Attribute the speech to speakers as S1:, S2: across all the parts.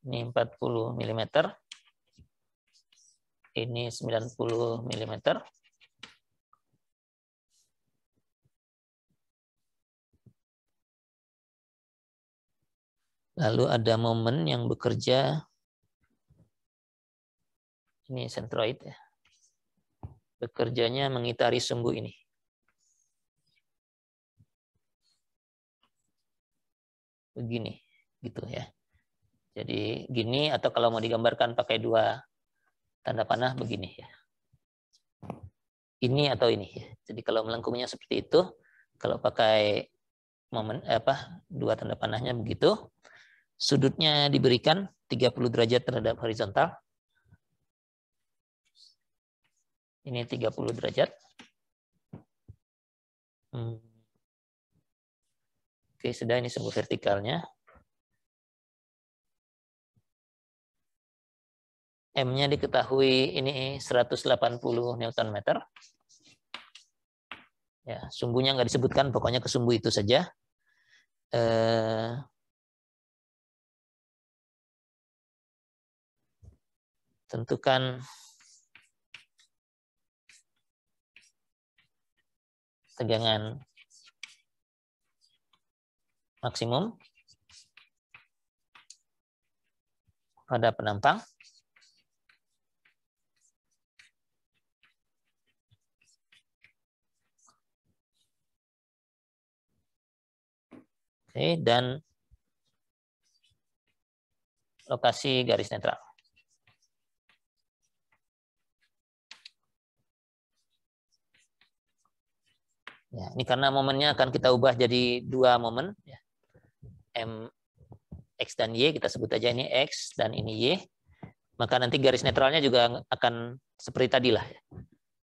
S1: Ini 40 mm. Ini 90 mm. Lalu ada momen yang bekerja, ini sentroid ya, bekerjanya mengitari sumbu ini. Begini, gitu ya. Jadi gini, atau kalau mau digambarkan pakai dua tanda panah begini ya. Ini atau ini ya. Jadi kalau melengkungnya seperti itu, kalau pakai momen dua tanda panahnya begitu, sudutnya diberikan 30 derajat terhadap horizontal. Ini 30 derajat. Oke, sudah, ini sumbu vertikalnya. M-nya diketahui ini 180 Nm. Ya, sumbunya nggak disebutkan, pokoknya ke sumbu itu saja. Tentukan tegangan maksimum pada penampang. Oke, dan lokasi garis netral. Ya, ini karena momennya akan kita ubah jadi dua momen, ya. M X dan Y, kita sebut aja ini X dan ini Y. Maka nanti garis netralnya juga akan seperti tadi lah, ya.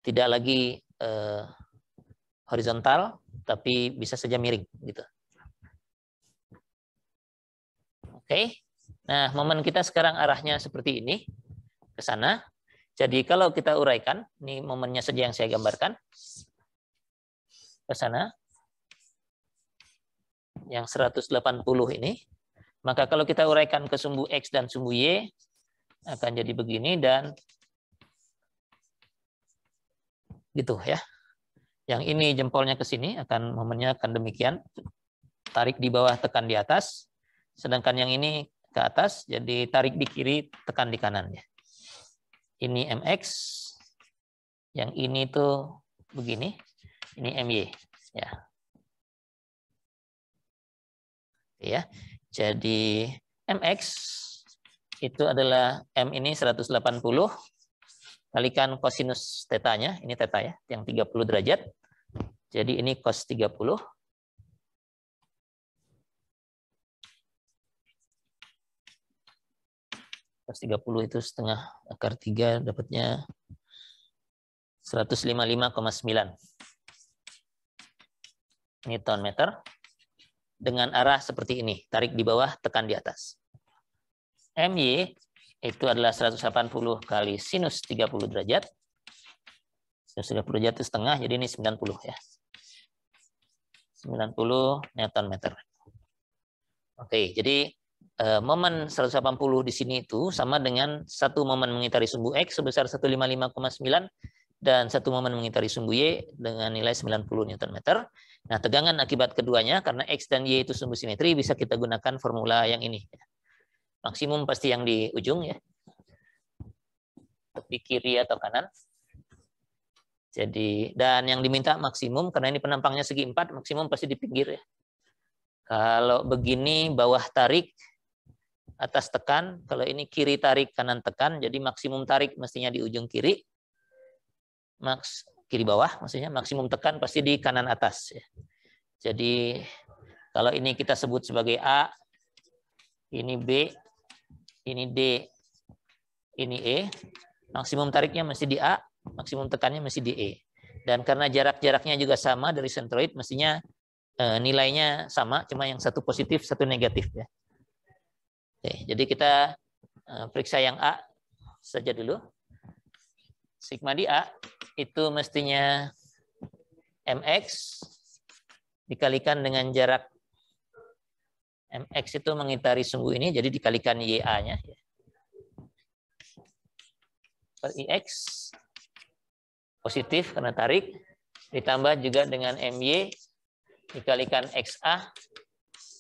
S1: Tidak lagi horizontal, tapi bisa saja miring, gitu. Oke. Nah, momen kita sekarang arahnya seperti ini, ke sana. Jadi kalau kita uraikan, ini momennya saja yang saya gambarkan, ke sana, yang 180 ini. Maka kalau kita uraikan ke sumbu X dan sumbu Y, akan jadi begini, dan gitu ya. Yang ini jempolnya ke sini, akan momennya akan demikian. Tarik di bawah, tekan di atas. Sedangkan yang ini ke atas, jadi tarik di kiri, tekan di kanan. Ya. Ini MX, yang ini tuh begini, ini MY. Ya. Ya. Jadi MX itu adalah M ini 180 kalikan kosinus tetanya, ini teta ya, yang 30 derajat. Jadi ini cos 30. Cos 30 itu setengah akar 3, dapatnya 155,9 Newton meter. Dengan arah seperti ini, tarik di bawah, tekan di atas. MY itu adalah 180 kali sinus 30 derajat. Sinus 30 derajat itu setengah, jadi ini 90 ya. 90 Newton meter. Oke, jadi momen 180 di sini itu sama dengan satu momen mengitari sumbu X sebesar 155,9 dan satu momen mengitari sumbu Y dengan nilai 90 Newton meter. Nah, tegangan akibat keduanya karena X dan Y itu sumbu simetri bisa kita gunakan formula yang ini. Maksimum pasti yang di ujung ya. Tepi kiri atau kanan. Jadi, dan yang diminta maksimum karena ini penampangnya segi 4, maksimum pasti di pinggir ya. Kalau begini bawah tarik, atas tekan, kalau ini kiri tarik, kanan tekan, jadi maksimum tarik mestinya di ujung kiri. Kiri bawah maksudnya, maksimum tekan pasti di kanan atas ya. Jadi kalau ini kita sebut sebagai A, ini B, ini D, ini E, maksimum tariknya mesti di A, maksimum tekannya mesti di E. Dan karena jarak-jaraknya juga sama dari sentroid, mestinya nilainya sama, cuma yang satu positif, satu negatif ya. Oke, jadi kita periksa yang A saja dulu. Sigma di A itu mestinya MX dikalikan dengan jarak MX itu mengitari sumbu ini, jadi dikalikan YA-nya. Per IX positif karena tarik, ditambah juga dengan MY dikalikan XA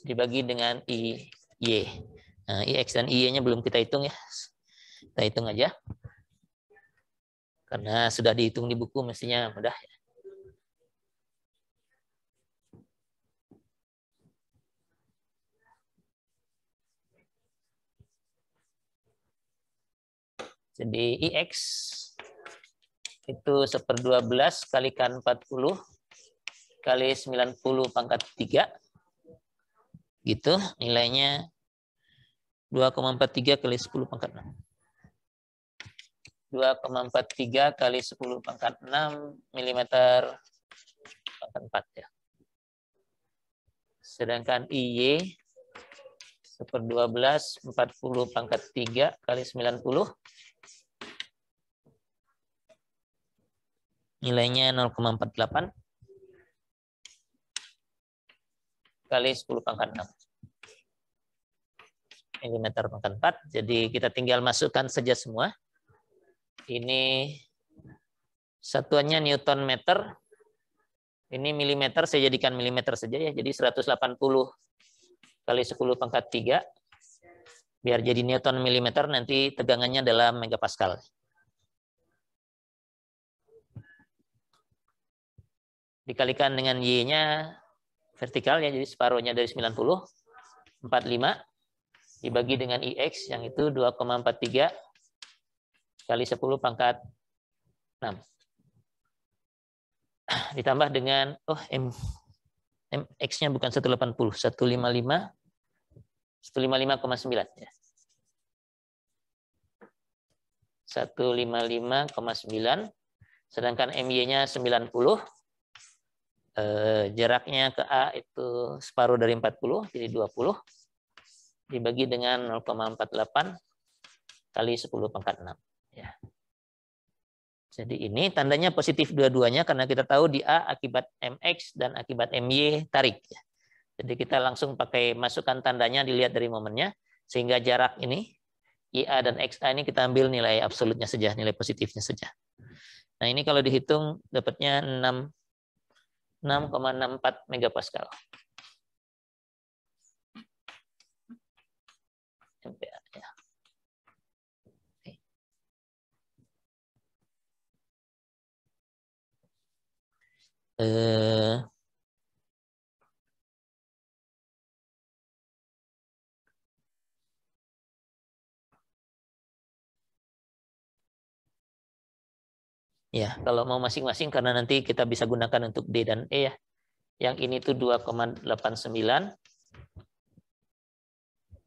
S1: dibagi dengan IY. Nah, IX dan IY-nya belum kita hitung ya. Kita hitung aja. Karena sudah dihitung di buku mestinya mudah. Jadi IX itu 1/12 kalikan 40 kali 90 pangkat 3. Gitu, nilainya 2,43 kali 10 pangkat 6. 2,43 kali 10 pangkat 6 mm pangkat 4 ya. Sedangkan IY 1/12 40 pangkat 3 kali 90 nilainya 0,48 kali 10 pangkat 6 mm pangkat 4. Jadi kita tinggal masukkan saja semua. Ini satuannya Newton meter. Ini milimeter, saya jadikan milimeter saja ya. Jadi 180 kali 10 pangkat 3. Biar jadi Newton milimeter, nanti tegangannya dalam megapascal. Dikalikan dengan Y-nya vertikal ya, jadi separuhnya dari 90, 45. Dibagi dengan IX yang itu 2,43 kali 10 pangkat 6. Ditambah dengan MX-nya bukan 180, 155,9 ya. 155,9, sedangkan MY-nya 90. Jaraknya ke A itu separuh dari 40, jadi 20. Dibagi dengan 0,48 kali 10 pangkat 6. Ya. Jadi ini tandanya positif dua-duanya karena kita tahu di A akibat MX dan akibat MY tarik. Jadi kita langsung pakai masukkan tandanya, dilihat dari momennya, sehingga jarak ini IA dan XA ini kita ambil nilai absolutnya saja, nilai positifnya saja. Nah ini kalau dihitung dapatnya 6,64 megapascal. MPa ya. Ya, kalau mau masing-masing karena nanti kita bisa gunakan untuk D dan E ya. Yang ini tuh 2,89.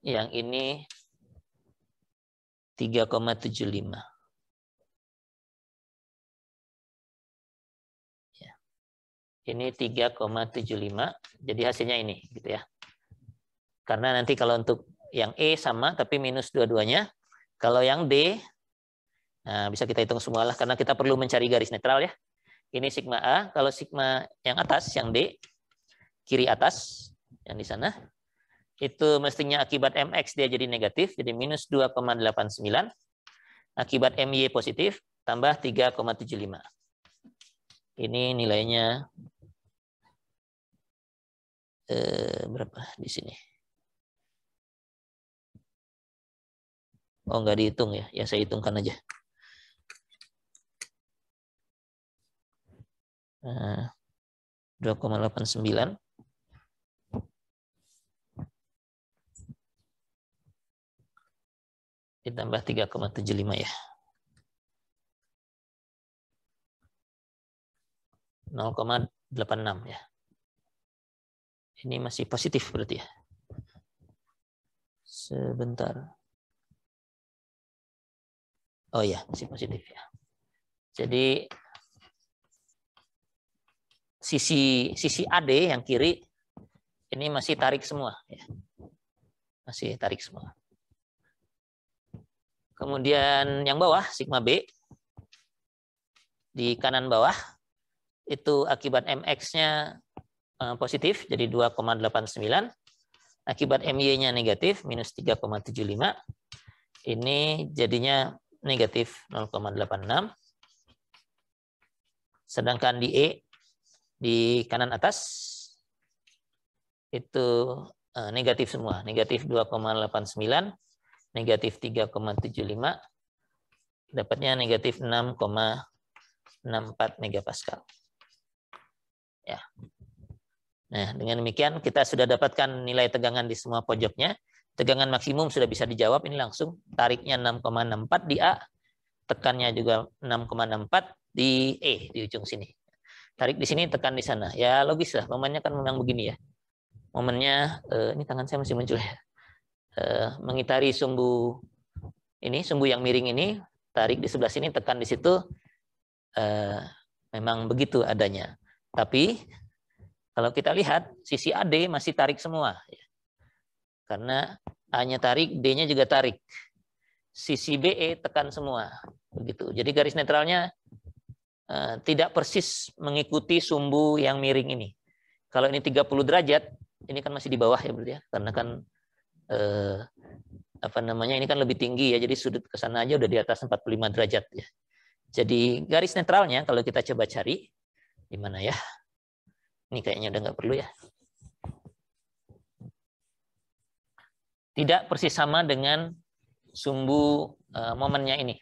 S1: Yang ini 3,75. Ya. Ini 3,75. Jadi hasilnya ini gitu ya. Karena nanti kalau untuk yang E sama tapi minus dua-duanya. Kalau yang D, nah bisa kita hitung semua lah karena kita perlu mencari garis netral ya. Ini sigma A, kalau sigma yang atas, yang D, kiri atas, yang di sana, itu mestinya akibat MX dia jadi negatif, jadi minus 2,89. Akibat MY positif, tambah 3,75. Ini nilainya berapa di sini? Oh, nggak dihitung ya. Ya saya hitungkan aja. 2,89 ditambah 3,75 ya. 0,86 ya. Ini masih positif berarti ya. Sebentar. Oh ya, masih positif ya. Jadi sisi AD yang kiri ini masih tarik semua ya. Masih tarik semua. Kemudian yang bawah sigma B di kanan bawah itu akibat MX-nya positif jadi 2,89. Akibat MY-nya negatif, minus 3,75. Ini jadinya negatif 0,86. Sedangkan di E, di kanan atas, itu negatif semua. Negatif 2,89, negatif 3,75, dapatnya negatif 6,64 megapascal. Ya. Nah, dengan demikian kita sudah dapatkan nilai tegangan di semua pojoknya. Tegangan maksimum sudah bisa dijawab ini langsung. Tariknya 6,64 di A, tekannya juga 6,64 di E di ujung sini. Tarik di sini, tekan di sana. Ya logis lah, momennya kan memang begini ya. Momennya ini tangan saya masih muncul ya. Mengitari sumbu ini, sumbu yang miring ini, tarik di sebelah sini, tekan di situ. Memang begitu adanya. Tapi kalau kita lihat sisi AD masih tarik semua. Karena A-nya tarik, D-nya juga tarik. Sisi BE tekan semua. Begitu. Jadi garis netralnya tidak persis mengikuti sumbu yang miring ini. Kalau ini 30 derajat, ini kan masih di bawah ya berarti ya. Karena kan ini kan lebih tinggi ya. Jadi sudut ke sana aja udah di atas 45 derajat ya. Jadi garis netralnya kalau kita coba cari di mana ya? Ini kayaknya udah nggak perlu ya. Tidak persis sama dengan sumbu momennya ini.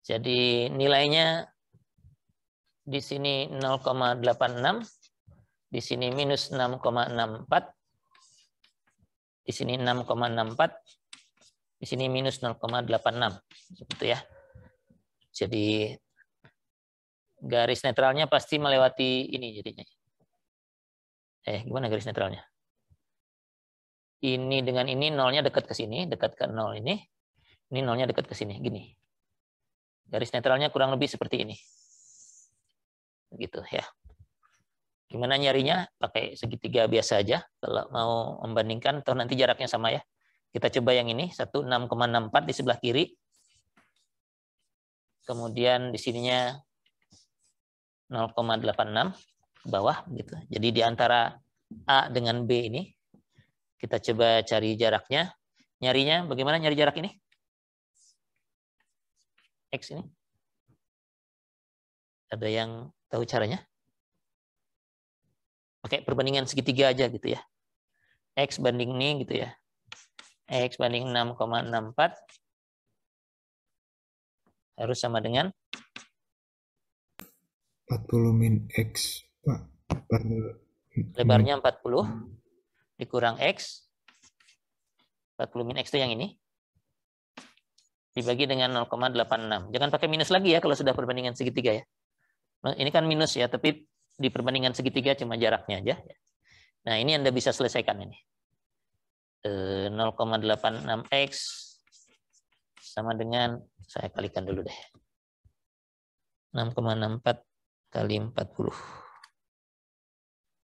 S1: Jadi nilainya di sini 0,86, di sini minus 6,64, di sini 6,64, di sini minus 0,86, gitu ya. Jadi garis netralnya pasti melewati ini jadinya. Gimana garis netralnya? Ini dengan ini nolnya dekat ke sini, dekat ke nol ini nolnya dekat ke sini, gini. Garis netralnya kurang lebih seperti ini. Begitu ya. Gimana nyarinya? Pakai segitiga biasa aja. Kalau mau membandingkan, atau nanti jaraknya sama ya. Kita coba yang ini, 6,64 di sebelah kiri. Kemudian di sininya 0,86 ke bawah. Gitu. Jadi di antara A dengan B ini, kita coba cari jaraknya. Nyarinya, bagaimana nyari jarak ini? X ini. Ada yang tahu caranya? Pakai perbandingan segitiga aja gitu ya. X banding ini gitu ya. X banding 6,64 harus sama dengan
S2: 40 min X, Pak.
S1: Lebarnya 40 dikurang X. 40 min X itu yang ini. Dibagi dengan 0,86. Jangan pakai minus lagi ya kalau sudah perbandingan segitiga ya. Ini kan minus ya, tapi di perbandingan segitiga cuma jaraknya aja. Nah, ini Anda bisa selesaikan ini. 0,86X sama dengan, saya kalikan dulu deh. 6,64 kali 40.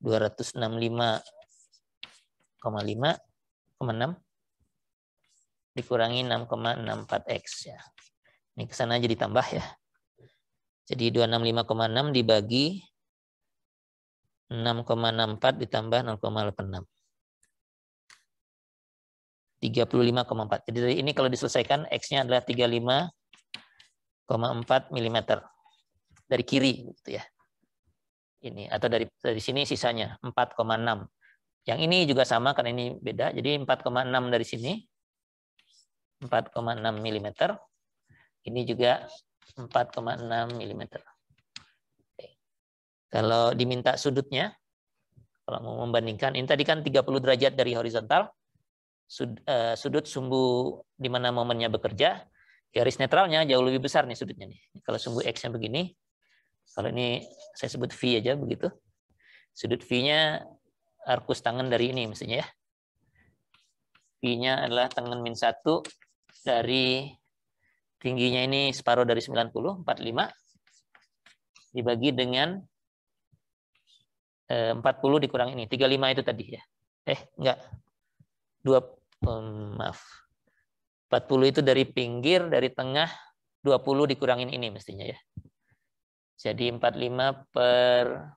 S1: 265,5,6 dikurangi 6,64X ya. Ini ke sana aja ditambah ya. Jadi 265,6 dibagi 6,64 ditambah 0,86. 35,4. Jadi ini kalau diselesaikan X-nya adalah 35,4 mm dari kiri gitu ya. Ini atau dari sini sisanya 4,6. Yang ini juga sama karena ini beda. Jadi 4,6 dari sini 4,6 mm. Ini juga 4,6 mm. Oke. Kalau diminta sudutnya, kalau mau membandingkan, ini tadi kan 30 derajat dari horizontal, sudut sumbu di mana momennya bekerja, garis netralnya jauh lebih besar nih sudutnya nih. Kalau sumbu X-nya begini, kalau ini saya sebut V aja begitu, sudut V-nya arkus tangan dari ini mestinya ya. V-nya adalah tangan min 1 dari tingginya ini separuh dari 90, 45, dibagi dengan 40 dikurang ini, 35 itu tadi ya. Enggak. 40 itu dari pinggir, dari tengah, 20 dikurangin ini mestinya ya. Jadi 45 per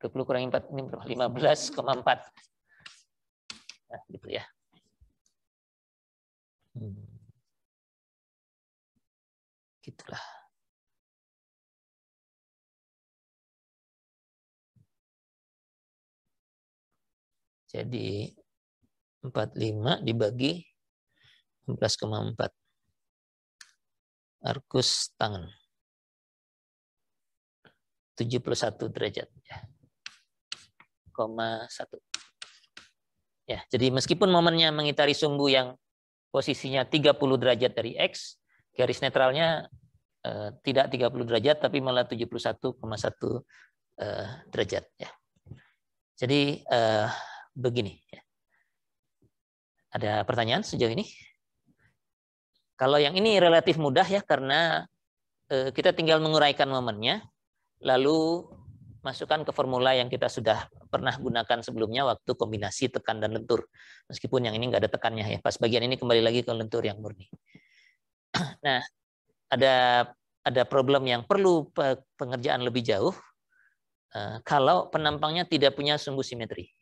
S1: 20 kurangi 4 ini berapa? 15,4. Nah, gitu ya. Gitulah. Jadi 45 dibagi 16,4. Arkus tangan. 71 derajat. Ya. 1. Ya, jadi meskipun momennya mengitari sumbu yang posisinya 30 derajat dari X, garis netralnya tidak 30 derajat, tapi malah 71,1 derajat. Ya. Jadi begini. Ya. Ada pertanyaan sejauh ini? Kalau yang ini relatif mudah ya, karena kita tinggal menguraikan momennya, lalu masukkan ke formula yang kita sudah pernah gunakan sebelumnya waktu kombinasi tekan dan lentur. Meskipun yang ini nggak ada tekannya ya. Pas bagian ini kembali lagi ke lentur yang murni. Nah, ada problem yang perlu pengerjaan lebih jauh kalau penampangnya tidak punya sumbu simetri.